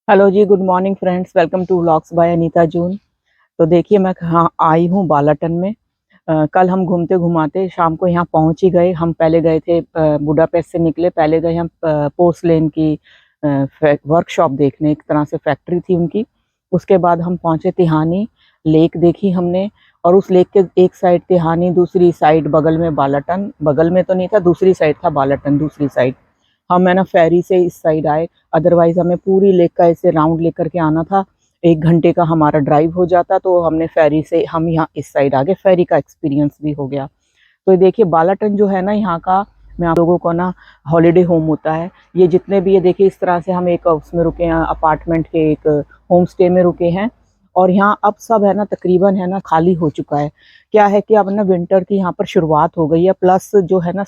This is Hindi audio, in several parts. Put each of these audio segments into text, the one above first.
Hello ji, good morning friends. Welcome to vlogs by Anita Joon. तो देखिए, मैं कहाँ आई हूँ, बालाटन में। कल हम घूमते घुमाते शाम को यहाँ पहुँच ही गए। हम पहले गए थे, बुडापेस्ट से निकले, पहले गए हम पोर्सलेन की वर्कशॉप देखने, एक तरह से फैक्ट्री थी उनकी। उसके बाद हम पहुँचे तिहानी। लेक देखी हमने, और उस लेक के एक साइड तिहानी, दूसरी साइड बगल में बालाटन। बगल में तो नहीं था, दूसरी साइड था बालाटन, दूसरी साइड। हम है ना फेरी से इस साइड आए। अदरवाइज हमें पूरी लेक का ऐसे राउंड लेकर के आना था। 1 घंटे का हमारा ड्राइव हो जाता, तो हमने फेरी से हम यहाँ इस साइड आ गए। फेरी का एक्सपीरियंस भी हो गया। तो ये देखिए, बालाटन जो है ना यहाँ का, मैं आप लोगों को ना हॉलीडे होम होता है। ये जितने भी, ये देखिए इस तरह से हम एक उसमें रुके हैं, अपार्टमेंट के एक होम स्टे में रुके हैं। और यहाँ अब सब है ना तकरीबन है ना खाली हो चुका है। क्या है कि अब ना विंटर की यहाँ पर शुरुआत हो गई है, प्लस जो है ना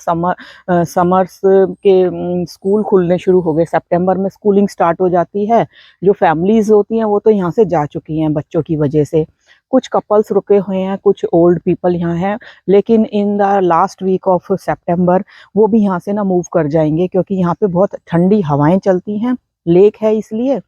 समर्स के स्कूल खुलने शुरू हो गए। सितंबर में स्कूलिंग स्टार्ट हो जाती है। जो फैमिलीज होती हैं वो तो यहाँ से जा चुकी हैं बच्चों की वजह से। कुछ कपल्स रुके हुए हैं, कुछ ओल्ड पीपल यहाँ हैं। लेकिन in the last week of September वो भी यहाँ से ना मूव कर जाएंगे, क्योंकि यहाँ पे बहुत ठंडी हवाएं चलती हैं, लेक है इसलिए।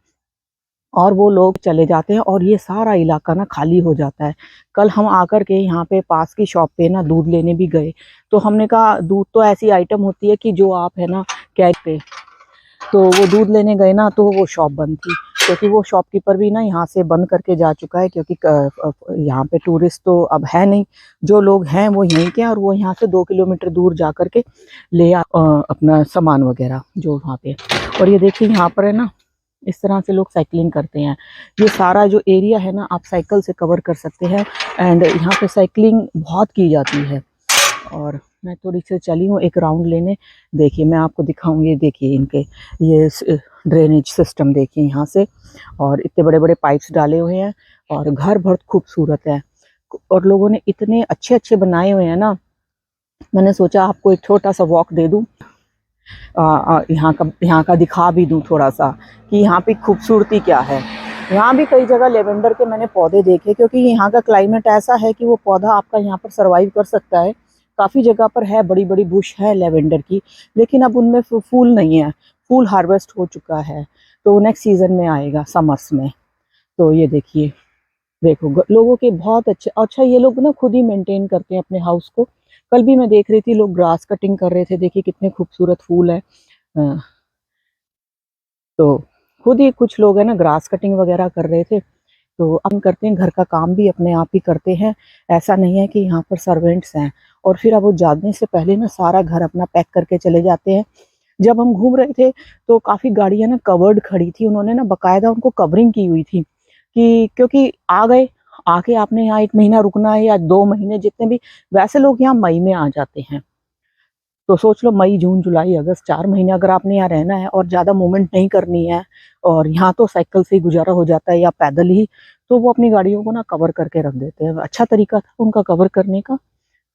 और वो लोग चले जाते हैं और ये सारा इलाका ना खाली हो जाता है। कल हम आकर के यहाँ पे पास की शॉप पे ना दूध लेने भी गए। तो हमने कहा, दूध तो ऐसी आइटम होती है कि जो आप है ना कैरी पे, तो वो दूध लेने गए ना, तो वो शॉप बंद थी। क्योंकि वो शॉपकीपर भी ना यहाँ से बंद करके जा चुका है, क्योंकि यहाँ पे टूरिस्ट तो अब है नहीं। जो लोग हैं वो यहीं के हैं, और वो यहाँ से 2 किलोमीटर दूर जा करके अपना सामान वगैरह जो वहाँ पे। और ये देखिए यहाँ पर है ना, इस तरह से लोग साइकिलिंग करते हैं। ये सारा जो एरिया है ना, आप साइकिल से कवर कर सकते हैं। एंड यहाँ पे साइकिलिंग बहुत की जाती है। और मैं थोड़ी सी चली हूँ एक राउंड लेने। देखिए, मैं आपको दिखाऊंगी। देखिए इनके ये ड्रेनेज सिस्टम देखिए यहाँ से, और इतने बड़े बड़े पाइप्स डाले हुए हैं। और घर बहुत खूबसूरत है, और लोगों ने इतने अच्छे अच्छे बनाए हुए हैं ना। मैंने सोचा आपको एक छोटा सा वॉक दे दूँ, यहाँ का दिखा भी दूँ थोड़ा सा, कि यहाँ पे खूबसूरती क्या है। यहाँ भी कई जगह लेवेंडर के मैंने पौधे देखे, क्योंकि यहाँ का क्लाइमेट ऐसा है कि वो पौधा आपका यहाँ पर सरवाइव कर सकता है। काफ़ी जगह पर है, बड़ी बड़ी बुश है लेवेंडर की, लेकिन अब उनमें फूल नहीं है। फूल हार्वेस्ट हो चुका है, तो नेक्स्ट सीजन में आएगा, समर्स में। तो ये देखिए, देखो लोगों के बहुत अच्छे अच्छा, ये लोग ना खुद ही मेंटेन करते हैं अपने हाउस को। कल भी मैं देख रही थी, लोग ग्रास कटिंग कर रहे थे। देखिए कितने खूबसूरत फूल है। अ, तो खुद ही कुछ लोग है ना ग्रास कटिंग वगैरह कर रहे थे। तो हम करते हैं, घर का काम भी अपने आप ही करते हैं। ऐसा नहीं है कि यहाँ पर सर्वेंट्स हैं। और फिर अब वो जाने से पहले ना सारा घर अपना पैक करके चले जाते हैं। जब हम घूम रहे थे तो काफ़ी गाड़ियाँ ना कवर्ड खड़ी थी, उन्होंने ना बाकायदा उनको कवरिंग की हुई थी, कि क्योंकि आ गए, आके आपने यहाँ 1 महीना रुकना है या 2 महीने, जितने भी। वैसे लोग यहाँ मई में आ जाते हैं। तो सोच लो, मई जून जुलाई अगस्त 4 महीने अगर आपने यहाँ रहना है और ज़्यादा मूवमेंट नहीं करनी है, और यहाँ तो साइकिल से ही गुजारा हो जाता है या पैदल ही, तो वो अपनी गाड़ियों को ना कवर करके रख देते हैं। अच्छा तरीका था उनका कवर करने का।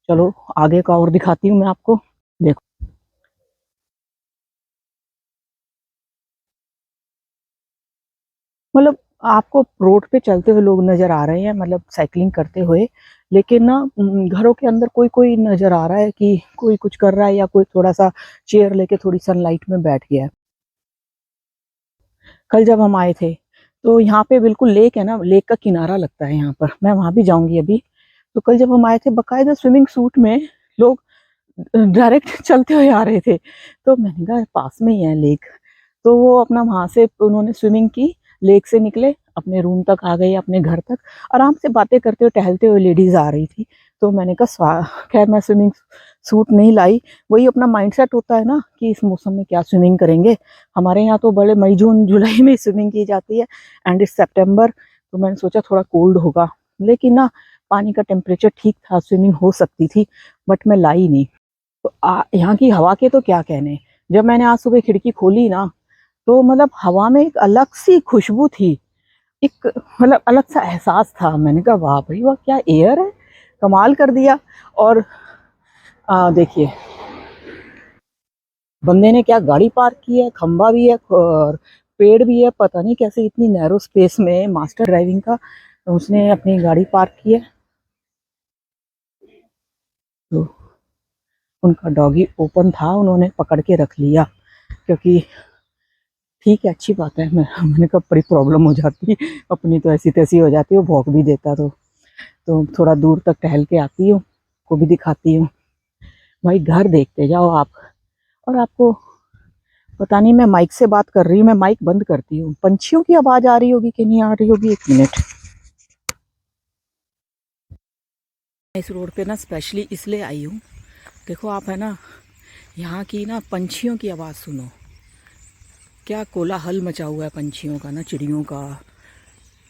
चलो आगे का और दिखाती हूँ मैं आपको। देखो, मतलब आपको रोड पे चलते हुए लोग नजर आ रहे हैं, मतलब साइकिलिंग करते हुए। लेकिन ना घरों के अंदर कोई कोई नजर आ रहा है कि कोई कुछ कर रहा है, या कोई थोड़ा सा चेयर लेके थोड़ी सनलाइट में बैठ गया है। कल जब हम आए थे, तो यहाँ पे बिल्कुल लेक है ना, लेक का किनारा लगता है यहाँ पर। मैं वहां भी जाऊंगी अभी। तो कल जब हम आए थे, बकायदा स्विमिंग सूट में लोग डायरेक्ट चलते हुए आ रहे थे। तो मैंने कहा पास में ही है लेक। तो वो अपना वहां से उन्होंने स्विमिंग की, लेक से निकले, अपने रूम तक आ गए, अपने घर तक आराम से बातें करते हुए टहलते हुए लेडीज आ रही थी। तो मैंने कहा खैर मैं स्विमिंग सूट नहीं लाई। वही अपना माइंडसेट होता है ना, कि इस मौसम में क्या स्विमिंग करेंगे। हमारे यहाँ तो बड़े मई जून जुलाई में स्विमिंग की जाती है, एंड इट्स सितंबर। तो मैंने सोचा थोड़ा कोल्ड होगा, लेकिन ना पानी का टेम्परेचर ठीक था, स्विमिंग हो सकती थी। बट मैं लाई नहीं। तो यहाँ की हवा के तो क्या कहने। जब मैंने आज सुबह खिड़की खोली ना, तो मतलब हवा में एक अलग सी खुशबू थी। एक मतलब अलग सा एहसास था। मैंने कहा वाह भाई वाह, क्या एयर है, कमाल कर दिया। और देखिए, बंदे ने क्या गाड़ी पार्क की है, खंबा भी है और पेड़ भी है। पता नहीं कैसे इतनी नैरो स्पेस में, मास्टर ड्राइविंग का उसने अपनी गाड़ी पार्क की है। तो उनका डॉगी ओपन था, उन्होंने पकड़ के रख लिया, क्योंकि ठीक है, अच्छी बात है। मैंने कहा बड़ी प्रॉब्लम हो जाती, अपनी तो ऐसी तैसी हो जाती, वो भौंक भी देता। तो थोड़ा दूर तक टहल के आती हूँ, को भी दिखाती हूँ। भाई घर देखते जाओ आप। और आपको पता नहीं, मैं माइक से बात कर रही हूँ, मैं माइक बंद करती हूँ, पंछियों की आवाज आ रही होगी कि नहीं आ रही होगी, 1 मिनट। इस रोड पे ना स्पेशली इसलिए आई हूँ, देखो आप, है ना, यहाँ की ना पंछियों की आवाज़ सुनो, क्या कोलाहल मचा हुआ है पंछियों का ना, चिड़ियों का।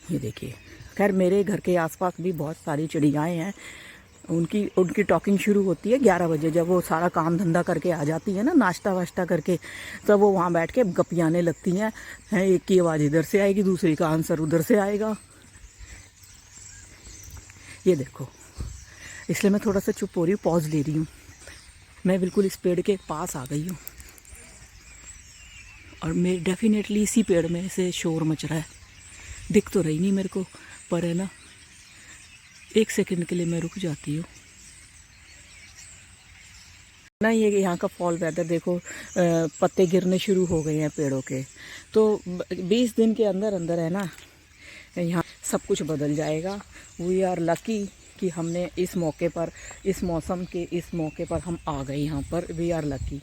ये देखिए, खैर मेरे घर के आसपास भी बहुत सारी चिड़ियाएँ हैं। उनकी उनकी टॉकिंग शुरू होती है 11 बजे, जब वो सारा काम धंधा करके आ जाती है ना, नाश्ता वाश्ता करके, तब वो वहाँ बैठ के गपियाने लगती हैं। एक की आवाज़ इधर से आएगी, दूसरी का आंसर उधर से आएगा। ये देखो, इसलिए मैं थोड़ा सा चुप हो रही हूँ, पॉज ले रही हूँ। मैं बिल्कुल इस पेड़ के पास आ गई हूँ, और मैं डेफिनेटली इसी पेड़ में से शोर मच रहा है। दिख तो रही नहीं मेरे को, पर है ना, 1 सेकंड के लिए मैं रुक जाती हूँ ना। ये यहाँ का फॉल वेदर देखो, पत्ते गिरने शुरू हो गए हैं पेड़ों के। तो 20 दिन के अंदर अंदर, है ना, यहाँ सब कुछ बदल जाएगा। वी आर लकी कि हमने इस मौके पर, इस मौसम के इस मौके पर हम आ गए यहाँ पर। We are lucky.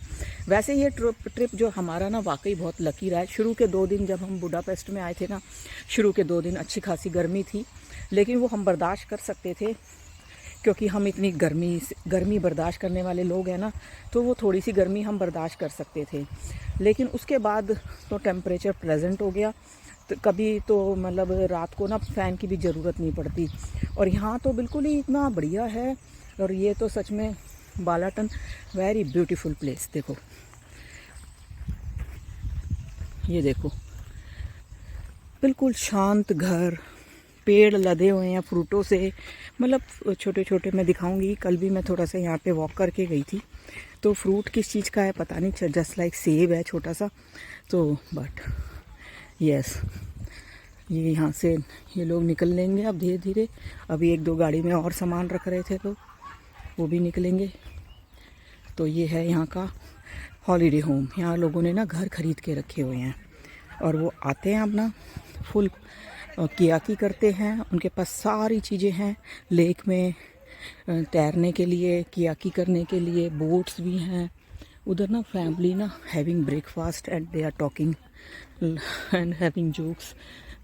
वैसे ये ट्रिप जो हमारा ना, वाकई बहुत लकी रहा है। शुरू के 2 दिन जब हम बुडापेस्ट में आए थे ना, शुरू के 2 दिन अच्छी खासी गर्मी थी, लेकिन वो हम बर्दाश्त कर सकते थे, क्योंकि हम इतनी गर्मी बर्दाश्त करने वाले लोग हैं ना, तो वो थोड़ी सी गर्मी हम बर्दाश्त कर सकते थे। लेकिन उसके बाद तो टेम्परेचर प्लेजेंट हो गया। तो कभी तो मतलब रात को ना फ़ैन की भी ज़रूरत नहीं पड़ती। और यहाँ तो बिल्कुल ही इतना बढ़िया है। और ये तो सच में बालाटन वेरी ब्यूटीफुल प्लेस। देखो, ये देखो, बिल्कुल शांत घर, पेड़ लदे हुए हैं फ्रूटों से, मतलब छोटे छोटे। मैं दिखाऊंगी, कल भी मैं थोड़ा सा यहाँ पे वॉक करके गई थी, तो फ्रूट किस चीज़ का है पता नहीं, जस्ट लाइक सेब है छोटा सा। तो बट यस, ये यहाँ से ये लोग निकल लेंगे अब धीरे धीरे। अभी 1-2 गाड़ी में और सामान रख रहे थे, तो वो भी निकलेंगे। तो ये है यहाँ का हॉलीडे होम। यहाँ लोगों ने ना घर खरीद के रखे हुए हैं, और वो आते हैं अपना फुल कियाकी करते हैं। उनके पास सारी चीज़ें हैं, लेक में तैरने के लिए, कियाकी करने के लिए, बोट्स भी हैं। उधर ना फैमिली ना having breakfast and they are talking and having jokes.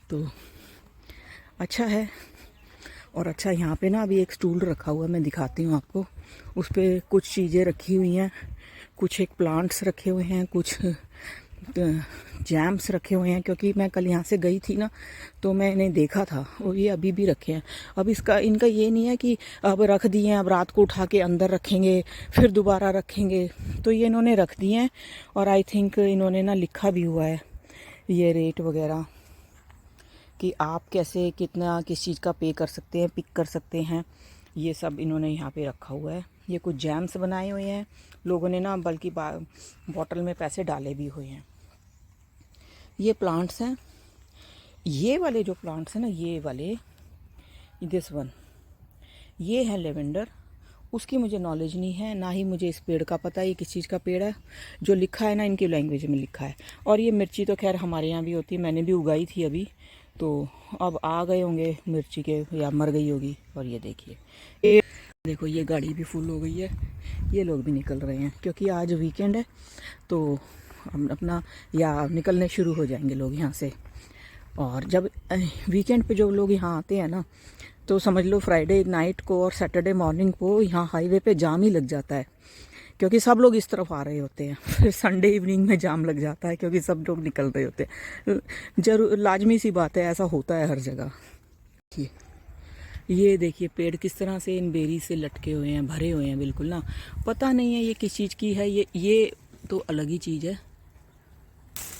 तो अच्छा है। और अच्छा, यहाँ पे ना अभी एक स्टूल रखा हुआ है, मैं दिखाती हूँ आपको। उस पर कुछ चीज़ें रखी हुई हैं, कुछ एक प्लांट्स रखे हुए हैं, कुछ जैम्स रखे हुए हैं। क्योंकि मैं कल यहाँ से गई थी ना, तो मैंने देखा था, और ये अभी भी रखे हैं। अब इनका ये नहीं है कि अब रख दिए हैं, अब रात को उठा के अंदर रखेंगे, फिर दोबारा रखेंगे। तो ये इन्होंने रख दिए हैं। और आई थिंक इन्होंने ना लिखा भी हुआ है ये रेट वगैरह, कि आप कैसे कितना किस चीज़ का पे कर सकते हैं, पिक कर सकते हैं। ये सब इन्होंने यहाँ पे रखा हुआ है। ये कुछ जैम्स बनाए हुए हैं लोगों ने ना, बल्कि बॉटल में पैसे डाले भी हुए हैं। ये प्लांट्स हैं, ये वाले जो प्लांट्स हैं ना, ये वाले, दिस वन, ये है लेवेंडर। उसकी मुझे नॉलेज नहीं है, ना ही मुझे इस पेड़ का पता है ये किस चीज़ का पेड़ है। जो लिखा है ना, इनकी लैंग्वेज में लिखा है। और ये मिर्ची तो खैर हमारे यहाँ भी होती है, मैंने भी उगाई थी अभी, तो अब आ गए होंगे मिर्ची के, या मर गई होगी। और ये देखिए, ये देखो, ये गाड़ी भी फुल हो गई है। ये लोग भी निकल रहे हैं, क्योंकि आज वीकेंड है, तो अपना या निकलने शुरू हो जाएंगे लोग यहाँ से। और जब वीकेंड पे जो लोग यहाँ आते हैं ना, तो समझ लो फ्राइडे नाइट को और सैटरडे मॉर्निंग को यहाँ हाईवे पे जाम ही लग जाता है, क्योंकि सब लोग इस तरफ आ रहे होते हैं। फिर संडे इवनिंग में जाम लग जाता है, क्योंकि सब लोग निकल रहे होते हैं। जरूर, लाजमी सी बात है, ऐसा होता है हर जगह। ये देखिए पेड़ किस तरह से इन बेरी से लटके हुए हैं, भरे हुए हैं बिल्कुल ना। पता नहीं है ये किस चीज़ की है, ये तो अलग ही चीज़ है,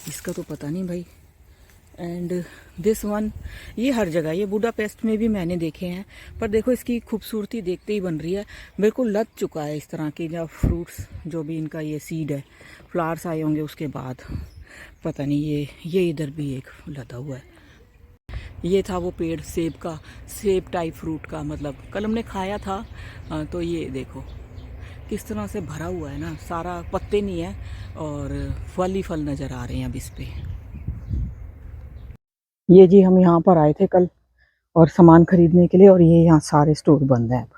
इसका तो पता नहीं भाई। एंड दिस वन, ये हर जगह, ये बुडापेस्ट में भी मैंने देखे हैं। पर देखो इसकी खूबसूरती देखते ही बन रही है, बिल्कुल लद चुका है इस तरह के जब फ्रूट्स, जो भी इनका ये सीड है, फ्लावर्स आए होंगे उसके बाद, पता नहीं। ये इधर भी एक लदा हुआ है। ये था वो पेड़ सेब का, सेब टाइप फ्रूट का, मतलब कल हमने खाया था। तो ये देखो किस तरह से भरा हुआ है ना, सारा पत्ते नहीं है, और फल ही फल नज़र आ रहे हैं अब इस पे। ये जी हम यहाँ पर आए थे कल और सामान खरीदने के लिए, और ये यहाँ सारे स्टोर बंद हैं अब।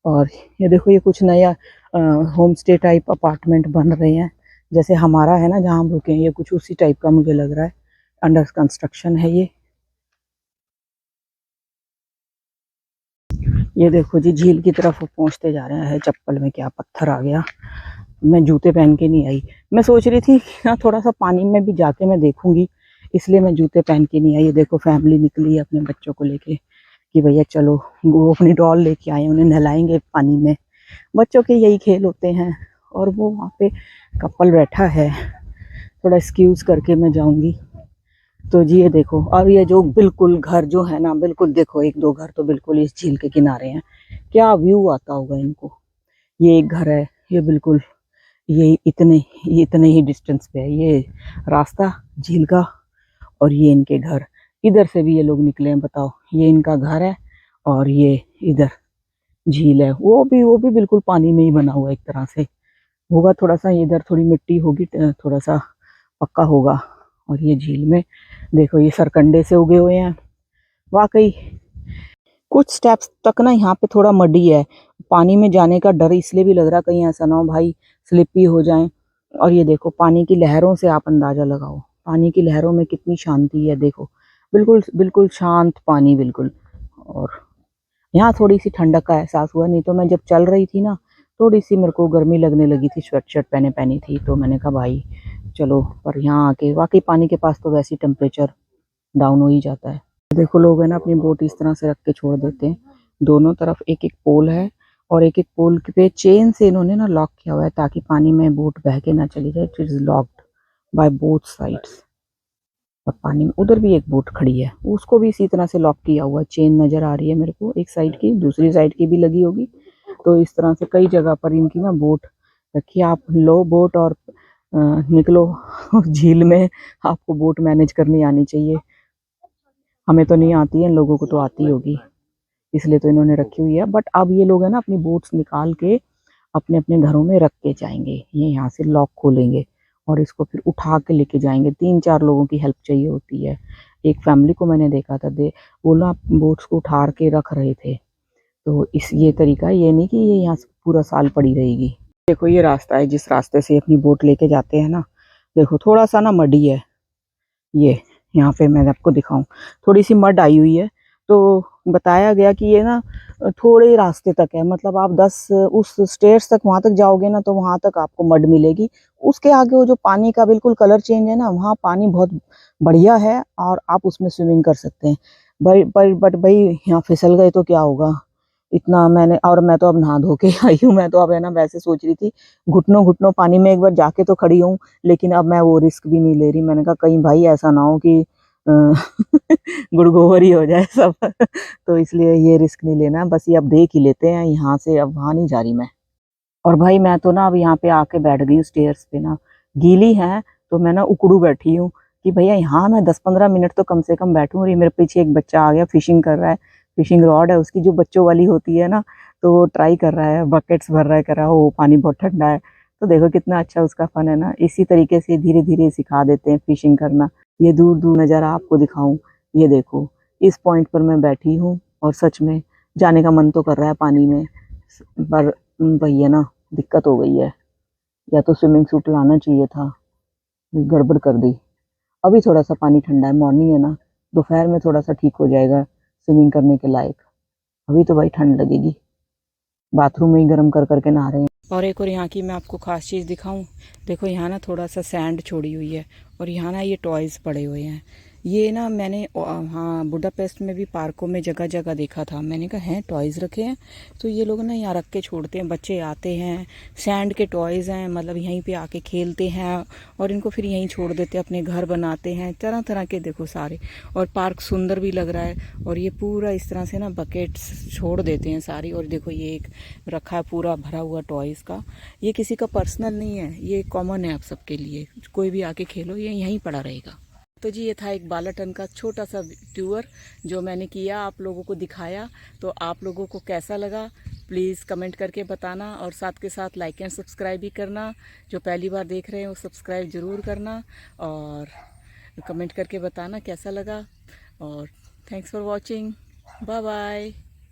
और ये देखो, ये कुछ नया होम स्टे टाइप अपार्टमेंट बन रहे हैं, जैसे हमारा है ना जहाँ हम रुके हैं, ये कुछ उसी टाइप का मुझे लग रहा है। अंडर कंस्ट्रक्शन है ये देखो जी, झील की तरफ पहुँचते जा रहे हैं। चप्पल में क्या पत्थर आ गया, मैं जूते पहन के नहीं आई। मैं सोच रही थी ना थोड़ा सा पानी में भी जाके मैं देखूंगी, इसलिए मैं जूते पहन के नहीं आई। ये देखो फैमिली निकली है अपने बच्चों को लेके कि भैया चलो, वो अपनी डॉल लेके आए, उन्हें नहलाएंगे पानी में। बच्चों के यही खेल होते हैं। और वो वहाँ पे कपल बैठा है, थोड़ा एक्सक्यूज करके मैं जाऊंगी। तो जी ये देखो, और ये जो बिल्कुल घर जो है ना, बिल्कुल देखो, एक दो घर तो बिल्कुल इस झील के किनारे हैं। क्या व्यू आता होगा इनको। ये एक घर है, ये बिल्कुल ये इतने ही डिस्टेंस पे है ये रास्ता झील का। और ये इनके घर, इधर से भी ये लोग निकले हैं, बताओ। ये इनका घर है और ये इधर झील है। वो भी बिल्कुल पानी में ही बना हुआ है एक तरह से। होगा थोड़ा सा, इधर थोड़ी मिट्टी होगी, थोड़ा सा पक्का होगा। और ये झील में देखो, ये सरकंडे से उगे हुए हैं वाकई। कुछ स्टेप्स तक ना यहाँ पे थोड़ा मडी है, पानी में जाने का डर इसलिए भी लग रहा, कहीं ऐसा ना हो भाई स्लिपी हो जाए। और ये देखो पानी की लहरों से आप अंदाजा लगाओ, पानी की लहरों में कितनी शांति है, देखो बिल्कुल बिल्कुल शांत पानी बिल्कुल। और यहाँ थोड़ी सी ठंडक का एहसास हुआ, नहीं तो मैं जब चल रही थी ना, थोड़ी सी मेरे को गर्मी लगने लगी थी, स्वेट शर्ट पहने पहनी थी, तो मैंने कहा भाई चलो। पर यहाँ आके वाकई पानी के पास तो वैसे ही टेम्परेचर डाउन हो ही जाता है। देखो लोग है ना अपनी बोट इस तरह से रख के छोड़ देते हैं, दोनों तरफ एक एक पोल है, और एक एक पोल पे चेन से इन्होंने ना लॉक किया हुआ है, ताकि पानी में बोट बह के ना चली जाए। It is locked by both sides. और पानी में उधर भी एक बोट खड़ी है, उसको भी इसी तरह से लॉक किया हुआ है। चेन नजर आ रही है मेरे को, एक साइड की, दूसरी साइड की भी लगी होगी। तो इस तरह से कई जगह पर इनकी ना बोट रखी है। आप लो बोट और निकलो झील में। आपको बोट मैनेज करनी आनी चाहिए, हमें तो नहीं आती है, इन लोगों को तो आती होगी, इसलिए तो इन्होंने रखी हुई है। बट अब ये लोग है ना अपनी बोट्स निकाल के अपने अपने घरों में रख के जाएंगे। ये यहाँ से लॉक खोलेंगे और इसको फिर उठा के लेके जाएंगे। 3-4 लोगों की हेल्प चाहिए होती है। एक फैमिली को मैंने देखा था, वो ना बोट्स को उठा के रख रहे थे। तो इस ये तरीका, ये नहीं कि ये यहाँ से पूरा साल पड़ी रहेगी। देखो ये रास्ता है जिस रास्ते से अपनी बोट लेके जाते हैं ना, देखो थोड़ा सा ना मडी है ये। यहाँ पे मैं आपको दिखाऊं, थोड़ी सी मड आई हुई है। तो बताया गया कि ये ना थोड़े ही रास्ते तक है, मतलब आप 10 उस स्टेयर्स तक वहां तक जाओगे ना, तो वहां तक आपको मड मिलेगी। उसके आगे वो जो पानी का बिल्कुल कलर चेंज है ना, वहाँ पानी बहुत बढ़िया है और आप उसमें स्विमिंग कर सकते हैं। बट भाई यहाँ फिसल गए तो क्या होगा। इतना मैंने, और मैं तो अब नहा धो के आई हूँ। मैं तो अब है ना वैसे सोच रही थी घुटनों घुटनों पानी में एक बार जाके तो खड़ी हूँ, लेकिन अब मैं वो रिस्क भी नहीं ले रही। मैंने कहा कहीं भाई ऐसा ना हो कि गुड़गोबर ही हो जाए सब। तो इसलिए ये रिस्क नहीं लेना, बस ये अब देख ही लेते हैं यहाँ से, अब वहां नहीं जा रही मैं। और भाई मैं तो ना अब यहाँ पे आके बैठ गई हूँ स्टेयर्स पे ना, गीली है तो मैं ना उकड़ू बैठी हूँ कि भैया यहाँ मैं 10-15 मिनट तो कम से कम बैठूँ। और ये मेरे पीछे एक बच्चा आ गया, फिशिंग कर रहा है। फिशिंग रॉड है उसकी जो बच्चों वाली होती है ना, तो वो ट्राई कर रहा है, बकेट्स भर रहा है, कर रहा है, वो पानी बहुत ठंडा है। तो देखो कितना अच्छा उसका फन है ना, इसी तरीके से धीरे धीरे सिखा देते हैं फिशिंग करना। ये दूर दूर नज़ारा आपको दिखाऊं, ये देखो इस पॉइंट पर मैं बैठी हूँ, और सच में जाने का मन तो कर रहा है पानी में, पर भैया ना दिक्कत हो गई है। या तो स्विमिंग सूट लाना चाहिए था, गड़बड़ कर दी। अभी थोड़ा सा पानी ठंडा है, मॉर्निंग है ना, दोपहर में थोड़ा सा ठीक हो जाएगा स्विमिंग करने के लायक। अभी तो भाई ठंड लगेगी, बाथरूम में ही गर्म कर करके नहा रहे हैं। और एक और यहाँ की मैं आपको खास चीज़ दिखाऊं, देखो यहाँ ना थोड़ा सा सैंड छोड़ी हुई है, और यहाँ ना ये टॉयज़ पड़े हुए हैं। ये ना मैंने हाँ बुडापेस्ट में भी पार्कों में जगह जगह देखा था। मैंने कहा हैं टॉयज़ रखे हैं, तो ये लोग ना यहाँ रख के छोड़ते हैं। बच्चे आते हैं, सैंड के टॉयज़ हैं, मतलब यहीं पे आके खेलते हैं, और इनको फिर यहीं छोड़ देते हैं, अपने घर बनाते हैं तरह तरह के, देखो सारे। और पार्क सुंदर भी लग रहा है। और ये पूरा इस तरह से ना बकेट्स छोड़ देते हैं सारी। और देखो ये एक रखा है पूरा भरा हुआ टॉयज़ का। ये किसी का पर्सनल नहीं है, ये कॉमन है आप सबके लिए, कोई भी आके खेलो, ये यहीं पड़ा रहेगा। तो जी ये था एक बालाटन का छोटा सा टूर जो मैंने किया, आप लोगों को दिखाया। तो आप लोगों को कैसा लगा प्लीज़ कमेंट करके बताना, और साथ के साथ लाइक एंड सब्सक्राइब भी करना। जो पहली बार देख रहे हैं वो सब्सक्राइब ज़रूर करना, और कमेंट करके बताना कैसा लगा। और thanks for watching, bye bye.